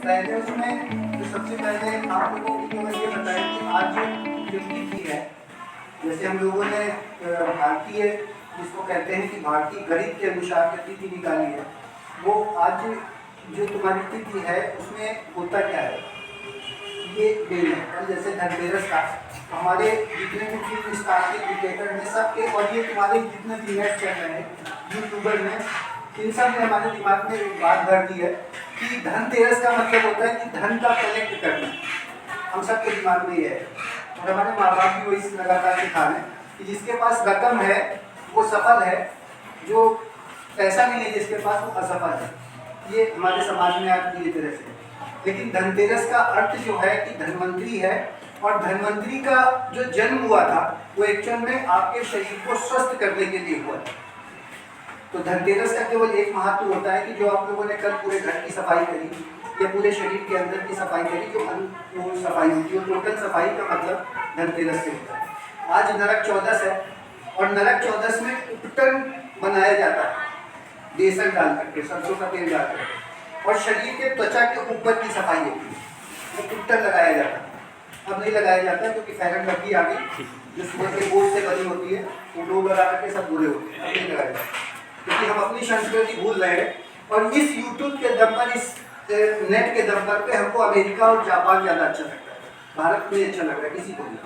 पहले उसमें तो सबसे पहले आप लोगों को केवल ये बताएं कि आज जो तिथि है, जैसे हम लोगों ने भारतीय जिसको कहते हैं कि भारतीय गणित के अनुसार जो तिथि निकाली है, वो आज जो तुम्हारी तिथि है उसमें होता क्या है, ये दिन है। कल जैसे धनतेरस का हमारे जितने भी फिल्म स्टार के क्रिकेटर हैं सबके, और ये तुम्हारे जितने भी नेट चल रहे हैं यूट्यूबर में, इन सब ने हमारे दिमाग में एक बात भर दी है कि धनतेरस का मतलब होता है कि धन का कलेक्ट करना। हम सबके दिमाग में ये है, और हमारे माँ बाप भी वही लगातार सिखा रहे हैं कि जिसके पास रकम है वो सफल है, जो पैसा नहीं है जिसके पास वो असफल है। ये हमारे समाज में आज पूरी तरह से। लेकिन धनतेरस का अर्थ जो है कि धनवंतरी है, और धनवंतरी का जो जन्म हुआ था वो एक्चुअल में आपके शरीर को स्वस्थ करने के लिए हुआ था। तो धनतेरस का केवल एक महत्व होता है कि जो आप लोगों ने कल पूरे घर की सफाई करी या पूरे शरीर के अंदर की सफाई करी, जो सफाई होती है, टोटल सफाई का मतलब धनतेरस से होता है। आज नरक चौदस है, और नरक चौदस में उपटन बनाया जाता है बेसन डाल करके, सरसों का तेल डाल करके, और शरीर के त्वचा के ऊपर की सफाई होती है, वो उपटन लगाया जाता है। अब नहीं लगाया जाता क्योंकि फेरन लवली आ गई जो सुबह के बोझ से बनी होती है, वो लोग लगा करके सब बुरे होते हैं। अब नहीं लगाया जाता क्योंकि हम अपनी संस्कृति भूल रहे हैं, और इस यूट्यूब के दम पर, इस नेट के दम पर पे हमको अमेरिका और जापान ज़्यादा अच्छा लगता है, भारत में अच्छा लग रहा है किसी को नहीं।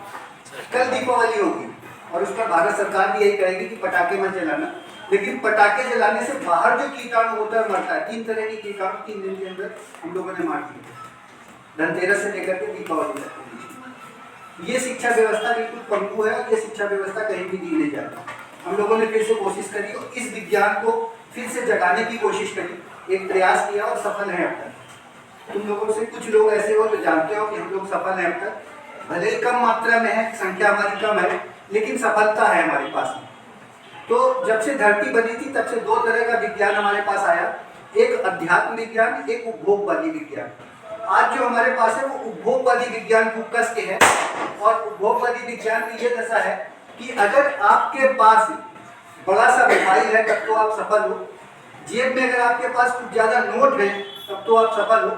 कल दीपावली होगी और उस पर भारत सरकार भी यही कहेगी कि पटाखे मत जलाना, लेकिन पटाखे जलाने से बाहर जो कीटाणु होता है मरता है। 3 तरह के कीटाणु 3 दिन के अंदर हम लोगों ने मार दिए, धनतेरस से लेकर के दीपावली तक। ये शिक्षा व्यवस्था बिल्कुल पंगु है, और ये शिक्षा व्यवस्था कहीं भी दी नहीं जाती। हम लोगों ने फिर से कोशिश करी और इस विज्ञान को फिर से जगाने की कोशिश करी, एक प्रयास किया और सफल हैं अब तक। तुम लोगों से कुछ लोग ऐसे हो जो जानते हो कि हम लोग सफल हैं अब तक, भले ही कम मात्रा में है, संख्या हमारी कम है, लेकिन सफलता है हमारे पास में। तो जब से धरती बनी थी तब से 2 तरह का विज्ञान हमारे पास आया, एक अध्यात्म विज्ञान, एक उपभोगवादी विज्ञान। आज जो हमारे पास है वो उपभोगवादी विज्ञान फोकस के है, और उपभोगवादी विज्ञान की ये दशा है कि अगर आपके पास बड़ा सा मोबाइल है तब तो आप सफल हो, जेब में अगर आपके पास कुछ ज़्यादा नोट है तब तो आप सफल हो।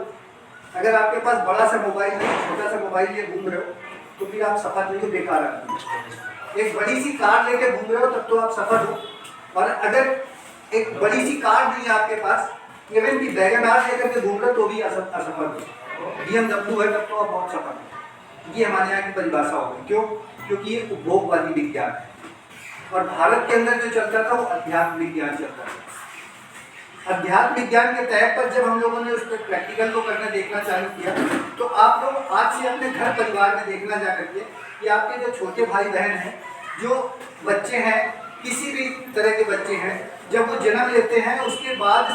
अगर आपके पास बड़ा सा मोबाइल नहीं, छोटा सा मोबाइल लिए घूम रहे हो तो फिर आप सफल नहीं हो, बेकार आदमी। एक बड़ी सी कार लेके घूम रहे हो तब तो आप सफल हो, और अगर एक बड़ी सी कार नहीं है आपके पास, इवन कि वैगन आर लेकर के घूम रहे तो भी असफल हो। BMW है तब तो आप बहुत सफल हो। ये हमारे यहाँ की परिभाषा होगी। क्यों? क्योंकि ये उपभोगवादी विज्ञान है, और भारत के अंदर जो चलता था वो अध्यात्म विज्ञान चलता था। अध्यात्म विज्ञान के तहत पर जब हम लोगों ने उस पर प्रैक्टिकल को करना देखना चालू किया, तो आप लोग आज से अपने घर परिवार में देखना जा करके कि आपके जो छोटे भाई बहन हैं, जो बच्चे हैं, किसी भी तरह के बच्चे हैं, जब वो जन्म लेते हैं उसके बाद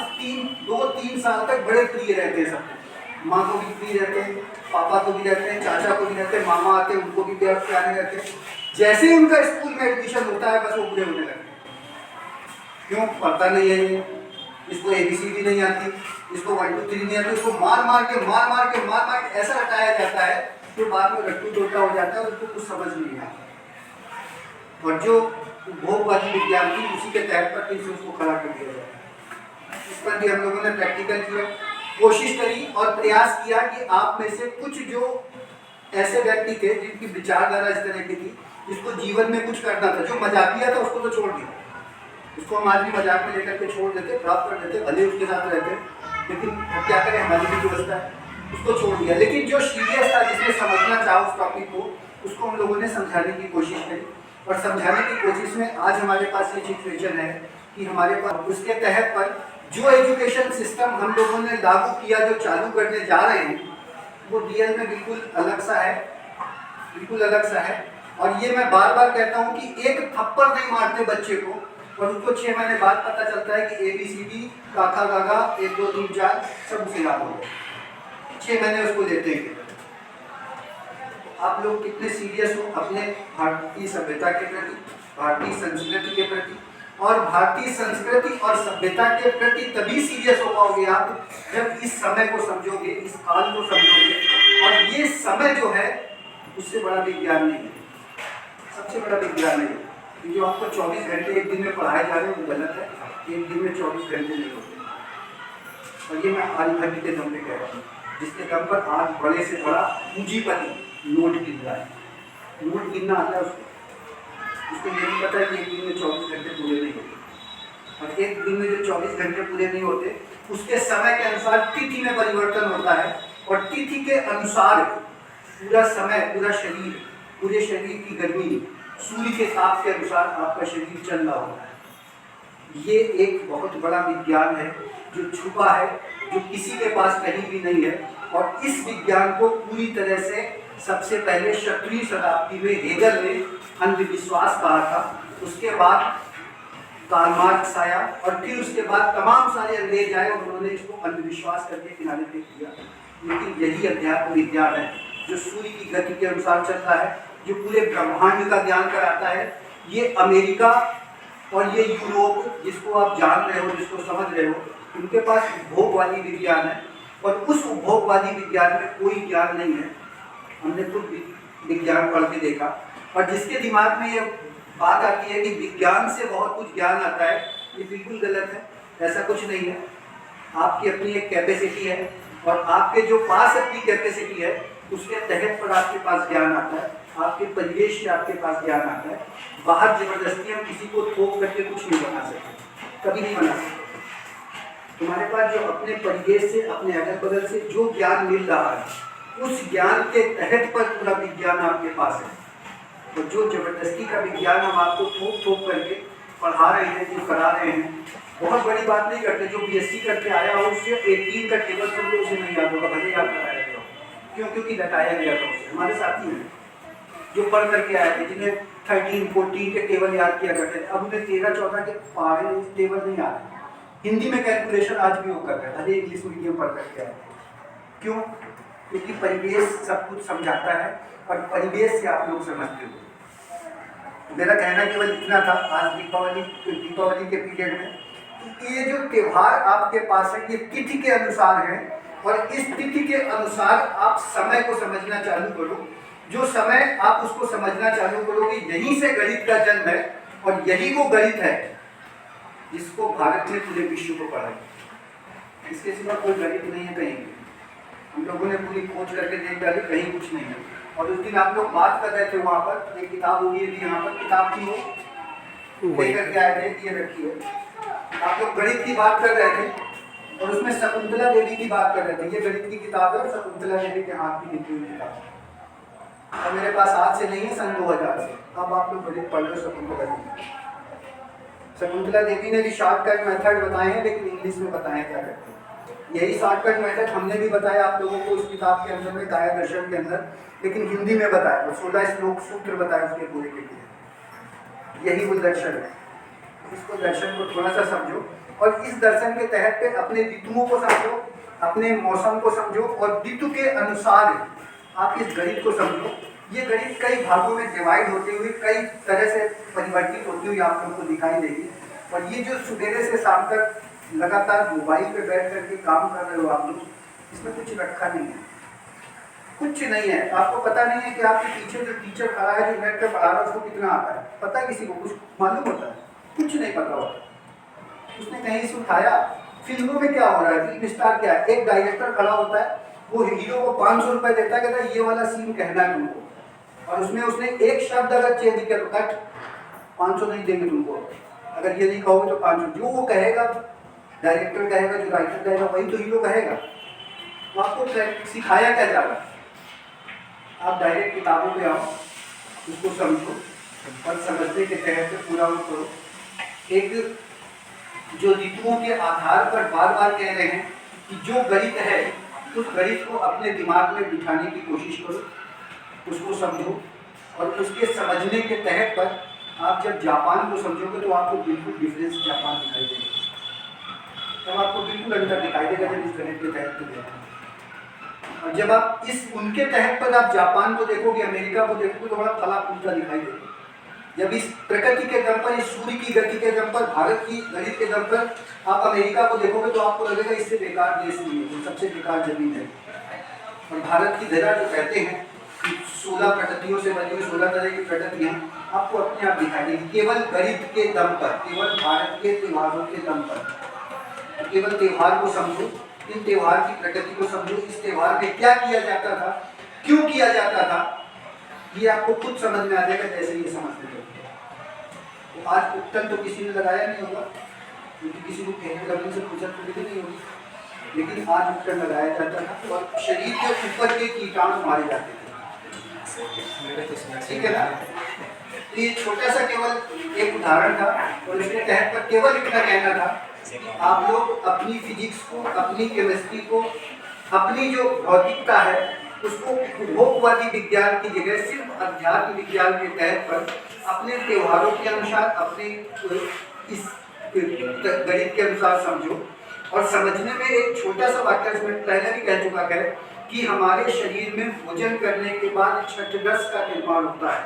2-3 साल तक बड़े प्रिय रहते हैं सबको। माँ को भी प्रिय रहते हैं, पापा को भी रहते हैं, चाचा को भी रहते हैं, मामा आते हैं उनको भी प्यारे रहते हैं। जैसे ही उनका स्कूल में एडमिशन होता है बस वो बुरे होने लगते हैं। क्यों? पता नहीं है, इसको ABCD नहीं आती, इसको 1 2 3 नहीं आती, इसको मार के ऐसा हटाया जाता है कि बाद में रट्टू टोटा हो जाता है और उसको कुछ समझ नहीं आता। और जो उपभोगवादी विज्ञान थी उसी के तहत पर फिर से उसको खड़ा कर दिया जाता है। इस पर भी हम लोगों ने प्रैक्टिकल किया, कोशिश करी और प्रयास किया कि आप में से कुछ जो ऐसे व्यक्ति थे जिनकी विचारधारा इस तरह की थी, जिसको जीवन में कुछ करना था, जो मजाकिया था उसको तो छोड़ दिया, उसको हम आज भी मजाक में लेकर के छोड़ देते, प्राप्त कर देते, भले उसके साथ रहते, लेकिन क्या करें, हमारी भी व्यवस्था है, उसको छोड़ दिया। लेकिन जो सीरियस था, जिसने समझना चाहा उस टॉपिक को, उसको हम लोगों ने समझाने की कोशिश करी, और समझाने की कोशिश में आज हमारे पास ये सिचुएशन है कि हमारे पास उसके तहत पर जो एजुकेशन सिस्टम हम लोगों ने लागू किया, जो चालू करने जा रहे हैं, वो रियल में बिल्कुल अलग सा है, बिल्कुल अलग सा है। और ये मैं बार बार कहता हूँ कि एक थप्पड़ नहीं मारते बच्चे को और उसको 6 महीने बाद पता चलता है कि ABCD, काका गागा, 1 2 3 4 सब उसे याद हो गया। 6 महीने उसको लेते हैं। आप लोग कितने सीरियस हो अपने भारतीय सभ्यता के प्रति, भारतीय संस्कृति के प्रति, और भारतीय संस्कृति और सभ्यता के प्रति तभी सीरियस हो पाओगे आप जब इस समय को समझोगे, इस काल को समझोगे। और ये समय जो है उससे बड़ा विज्ञान नहीं है, सबसे बड़ा विज्ञान नहीं है। जो आपको 24 घंटे एक दिन में पढ़ाए जा रहे हैं वो गलत है। एक दिन में 24 घंटे नहीं होते, और ये मैं आर्यभट्ट के दम पे कह रहा हूँ। जिसके दम पर आज बड़े से बड़ा पूंजीपति नोट गिन रहा है। नोट गिनना आता है उसको ये नहीं पता है कि एक दिन में 24 घंटे पूरे नहीं होते, और एक दिन में जो 24 घंटे पूरे नहीं होते उसके समय के अनुसार तिथि में परिवर्तन होता है, और तिथि के अनुसार पूरा समय, पूरे शरीर की गर्मी सूर्य के ताप के अनुसार आपका शरीर चल रहा होता है। ये एक बहुत बड़ा विज्ञान है जो छुपा है, जो किसी के पास कहीं भी नहीं है, और इस विज्ञान को पूरी तरह से सबसे पहले 17वीं शताब्दी में हेगल ने अंधविश्वास कहा था, उसके बाद कार्ल मार्क्स आया, और फिर उसके बाद तमाम सारे अंग्रेज आए और उन्होंने इसको अंधविश्वास करके किनारे फेंक दिया। लेकिन यही अध्यात्म विज्ञान है जो सूर्य की गति के अनुसार चलता है, जो पूरे ब्रह्मांड का ज्ञान कराता है। ये अमेरिका और ये यूरोप, जिसको आप जान रहे हो, जिसको समझ रहे हो, उनके पास उपभोगवादी विज्ञान है, और उस उपभोगवादी विज्ञान में कोई ज्ञान नहीं है। हमने खुद विज्ञान पढ़ के देखा, और जिसके दिमाग में ये बात आती है कि विज्ञान से बहुत कुछ ज्ञान आता है, ये बिल्कुल गलत है। ऐसा कुछ नहीं है। आपकी अपनी एक कैपेसिटी है, और आपके जो पास अपनी कैपेसिटी है उसके तहत पर आपके पास ज्ञान आता है, आपके परिवेश से आपके पास ज्ञान आता है। बाहर जबरदस्ती हम किसी को थोप करके कुछ नहीं बना सकते, कभी नहीं बना सकते। तुम्हारे पास जो अपने परिवेश से, अपने अगल बगल से जो ज्ञान मिल रहा है, उस ज्ञान के तहत पर पूरा विज्ञान आपके पास है। और जो जबरदस्ती का विज्ञान हम आपको थोप करके पढ़ा रहे हैं, जो करा रहे हैं, बहुत बड़ी बात नहीं करते। जो बीएससी करके आया हो उससे 18 का टेबल समझो उसे नहीं याद होगा, भले याद कराया गया हो, क्यों? क्योंकि बताया गया था उससे। हमारे साथी हैं जो पढ़ करके आए थे, जिन्हें 13, 14 के टेबल याद किया करते थे, अब उन्हें 13, 14 के पहाड़े टेबल नहीं आते। हिंदी में कैलकुलेशन आज भी वो कर रहे हैं, भले इंग्लिश मीडियम पढ़ करके आए। क्यों? क्योंकि परिवेश सब कुछ समझाता है, और परिवेश से आप लोग समझते हो। मेरा कहना केवल इतना था आज दीपावली के पीरियड में, कि ये जो त्यौहार आपके पास है ये तिथि के अनुसार है, और इस तिथि के अनुसार आप समय को समझना चालू करो। जो समय आप उसको समझना चालू करोगे, यहीं से गणित का जन्म है, और यही वो गणित है जिसको भारत ने पूरे विश्व को पढ़ा है। इसके सिवा कोई गणित नहीं है कहीं भी। हम लोगों ने पूरी खोज करके देख डाली, कहीं कुछ नहीं है। और उस दिन आप लोग बात कर रहे थे वहाँ पर, एक किताब होगी थी, यहाँ पर किताब थी, वो लेकर के आए थे, ये रखी है। आप लोग गणित की बात कर रहे थे, और उसमें शकुंतला देवी की बात कर रहे थे। ये गणित की किताब है, शकुंतला देवी के हाथ की लिखी हुई किताब। और मेरे पास आज से नहीं है, सन 2000 से। अब आप लोग गणित पढ़ लो शकुंतला देवी ने भी शॉर्टकट मेथड बताए हैं, लेकिन इंग्लिश में बताए क्या करते हैं। यही शॉर्टकट मेथड हमने भी बताया आप लोगों को उस किताब के अंदर में, काया दर्शन के अंदर, लेकिन हिंदी में बताया। और 16 श्लोक सूत्र बताए उसके पूरे के लिए। यही वो दर्शन है। इसको दर्शन को थोड़ा सा समझो, और इस दर्शन के तहत पे अपने ऋतुओं को समझो, अपने मौसम को समझो, और ऋतु के अनुसार आप इस गणित को समझो। ये गणित कई भागों में डिवाइड होते हुए, कई तरह से परिवर्तित होती हुई आप लोग को दिखाई देगी। और ये जो सुबह से शाम तक लगातार मोबाइल पे बैठ करके काम कर रहे हो आप लोग, इसमें कुछ रखा नहीं है, कुछ नहीं है। आपको पता नहीं है कि आपके पीछे जो टीचर खड़ा है, जो नेट पे पढ़ा रहा है, उसको कितना आता है? पता है किसी को? कुछ मालूम होता है? कुछ नहीं पता होता। उसने कहीं से उठाया। फिल्मों में क्या हो रहा है? फिल्म स्टार क्या है? एक डायरेक्टर खड़ा होता है, वो हीरो को 500 रुपये देता है, कहता है ये वाला सीन कहना है तुमको, और उसमें उसने एक शब्द अगर चेंज किया तो कट, 500 नहीं देंगे तुमको। अगर ये नहीं कहोगे तो 500। जो वो कहेगा, डायरेक्टर कहेगा, जो राइटर कहेगा, वही तो हीरो कहेगा। तो आपको सिखाया क्या जा रहा है? आप डायरेक्ट किताबों पे आओ, उसको समझो, और समझने के तहत पूरा वो करो। एक जो ऋतुओं के आधार पर बार बार कह रहे हैं कि जो गणित है, उस गणित को अपने दिमाग में बिठाने की कोशिश करो, उसको समझो, और उसके समझने के तहत पर आप जब जापान को समझोगे तो आपको बिल्कुल डिफरेंस जापान दिखाई देगा। तब आपको बिल्कुल अंतर दिखाई देगा जब इस गणित के तहत देखोगे। और जब आप इस उनके तहत पर आप जापान को देखोगे, अमेरिका को देखोगे, तो बड़ा फला फूला दिखाई देगा। जब इस प्रकृति के दम पर, इस सूर्य की गति के दम पर, भारत की गणित के दम पर आप अमेरिका को देखोगे तो आपको लगेगा इससे बेकार देश नहीं है, सबसे बेकार जमीन है। और भारत की धरा जो कहते हैं 16 प्रकृतियों से बनी हुई 16 तरह की प्रकृतियाँ आपको अपने आप दिखाई देगी, केवल गणित के दम पर, केवल भारत के त्योहारों के दम पर। केवल त्योहार को समझो, इन त्योहार की प्रकृति को समझो, इस त्योहार में क्या किया जाता था, क्यों किया जाता था, ये आपको खुद समझ में आ जाएगा जैसे ये समझते थे। तो आज उपटन तो किसी ने लगाया नहीं होगा, क्योंकि किसी को कहने लगने से पूछा तो नहीं होगी, लेकिन आज उपटन लगाया जाता था और शरीर के ऊपर के कीटाणु मारे जाते थे, ठीक है ना। तो ये छोटा सा केवल एक उदाहरण था और इसके तहत पर केवल इतना कहना था कि आप लोग अपनी फिजिक्स को, अपनी केमिस्ट्री को, अपनी जो भौतिकता है उसको उपभोगवादी विज्ञान की जगह सिर्फ अध्यात्म विज्ञान के तहत पर अपने त्योहारों के अनुसार, अपने इस गणित के अनुसार समझो। और समझने में एक छोटा सा वाक्य मैं पहले भी कह चुका है कि हमारे शरीर में भोजन करने के बाद छठ रस का निर्माण होता है,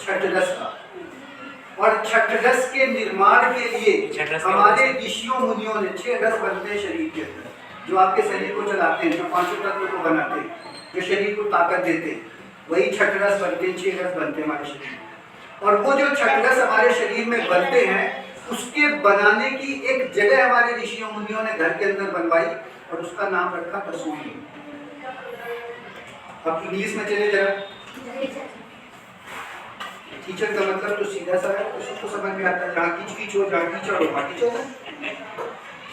छठ रस का। और छठ रस के निर्माण के लिए हमारे ऋषियों मुनियों ने 6 रस बनते हैं शरीर के अंदर, जो आपके शरीर को चलाते हैं, जो 5 तत्वों को बनाते हैं, जो शरीर को ताकत देते हैं, वही छठ रस बनते हैं, 6 रस बनते हैं हमारे शरीर में। और वो जो छठ रस हमारे शरीर में बनते हैं, उसके बनाने की एक जगह हमारे ऋषियों मुनियों ने घर के अंदर बनवाई और उसका नाम रखा रसोई। अब इंग्लिश में चले जरा, कीचड़ का मतलब तो सीधा सा है, उसी को समझ में आता है, जहाँ कीच कीच हो, जहाँ कीचड़ हो, वहाँ कीचड़ है।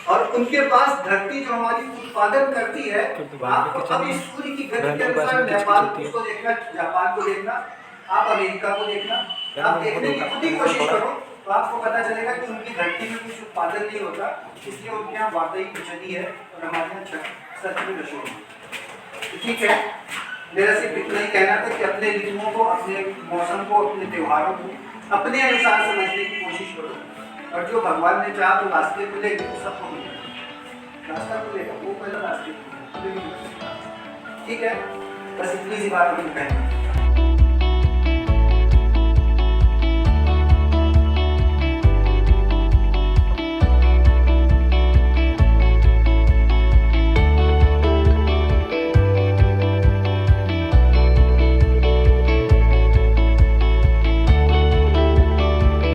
और उनके पास धरती जो हमारी उत्पादन करती है, आपको अभी सूर्य की गति के अनुसार नेपाल को देखना, जापान को देखना, आप अमेरिका को देखना, आप देखने की खुद ही कोशिश करो तो आपको पता चलेगा कि उनकी धरती में कुछ उत्पादन नहीं होता, इसलिए उनके यहाँ वाकई बिजली है और हमारे यहाँ सच में रसोई। ठीक है, मेरा सिर्फ इतना ही कहना था कि अपने ऋतुओं को, अपने मौसम को, अपने त्योहारों को अपने अनुसार समझने की कोशिश करो, और जो भगवान ने चाहा तो रास्ते खुलेगा, तो सबको मिलेगा, रास्ता खुलेगा, वो पहले रास्ते खुलेगा। ठीक है, बस इतनी सी बात हम कहें।